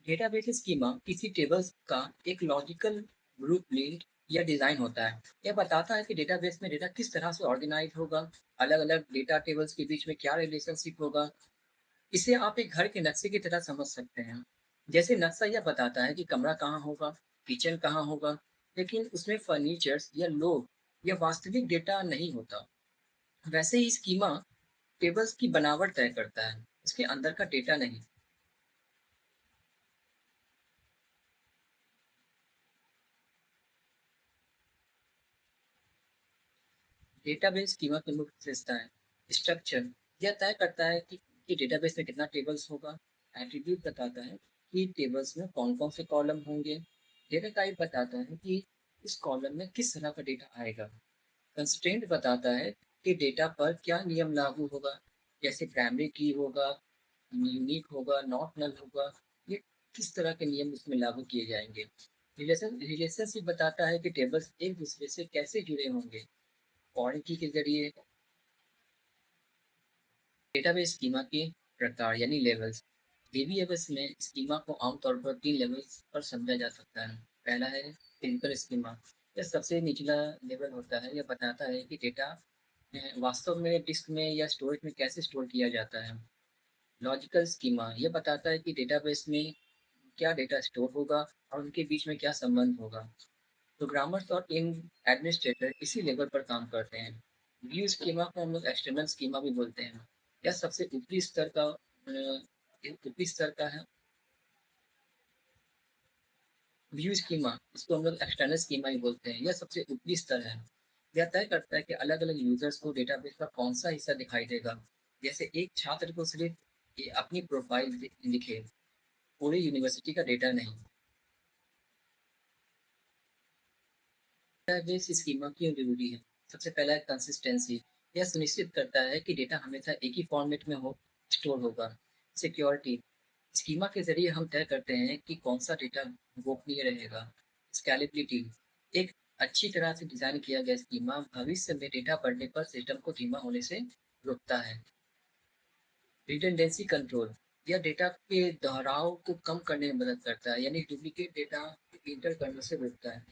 Database schema किसी tables का एक लॉजिकल ब्लूप्रिंट या डिजाइन होता है। यह बताता है कि डेटाबेस में डेटा किस तरह से ऑर्गेनाइज होगा, अलग अलग डेटा टेबल्स के बीच में क्या रिलेशनशिप होगा। इसे आप एक घर के नक्शे की तरह समझ सकते हैं। जैसे नक्शा यह बताता है कि कमरा कहाँ होगा, किचन कहाँ होगा, लेकिन उसमें फर्नीचर्स या लोग या वास्तविक डेटा नहीं होता। वैसे ही स्कीमा टेबल्स की बनावट तय करता है, उसके अंदर का डेटा नहीं। डेटाबेस स्कीमा की मुख्य विशेषताएं। स्ट्रक्चर यह तय करता है कि डेटाबेस में कितना टेबल्स होगा। एट्रीब्यूट बताता है कि टेबल्स में कौन कौन से कॉलम होंगे। डेटा टाइप बताता है कि इस कॉलम में किस तरह का डेटा आएगा। कंस्ट्रेंट बताता है कि डेटा पर क्या नियम लागू होगा, जैसे प्राइमरी की होगा, यूनिक होगा, नॉट नल होगा। ये किस तरह के नियम इसमें लागू किए जाएंगे। रिलेशनशिप बताता है कि टेबल्स एक दूसरे से कैसे जुड़े होंगे, फॉरेन की के जरिए। डेटाबेस स्कीमा के प्रकार यानी लेवल्स। डीबीएमएस में स्कीमा को आमतौर पर 3 लेवल्स पर समझा जा सकता है। पहला है फिजिकल स्कीमा। यह सबसे निचला लेवल होता है। यह बताता है कि डेटा वास्तव में डिस्क में या स्टोरेज में कैसे स्टोर किया जाता है। लॉजिकल स्कीमा यह बताता है कि डेटाबेस में क्या डेटा स्टोर होगा और उनके बीच में क्या संबंध होगा। प्रोग्रामर्स और इन एडमिनिस्ट्रेटर इसी लेवल पर काम करते हैं। व्यू स्कीमा को हम लोग एक्सटर्नल स्कीमा भी बोलते हैं। यह सबसे ऊपरी स्तर का है। व्यू स्कीमा, इसको हम लोग एक्सटर्नल स्कीमा ही बोलते हैं। यह सबसे ऊपरी स्तर है। यह तय करता है कि अलग अलग यूजर्स को डेटाबेस का कौन सा हिस्सा दिखाई देगा। जैसे एक छात्र को सिर्फ ये अपनी प्रोफाइल लिखे, पूरी यूनिवर्सिटी का डेटा नहीं। डेटाबेस स्कीमा क्यों जरूरी है? सबसे पहला है कंसिस्टेंसी। यह सुनिश्चित करता है कि डेटा हमेशा एक ही फॉर्मेट में हो स्टोर होगा। सिक्योरिटी, स्कीमा के जरिए हम तय करते हैं कि कौन सा डेटा गोपनीय रहेगा। स्केलेबिलिटी, एक अच्छी तरह से डिजाइन किया गया स्कीमा भविष्य में डेटा बढ़ने पर सिस्टम को धीमा होने से रोकता है। रिडंडेंसी कंट्रोल, यह डेटा के दोहराव को कम करने में मदद करता है, यानी डुप्लीकेट डेटा इंटर करने से रोकता है।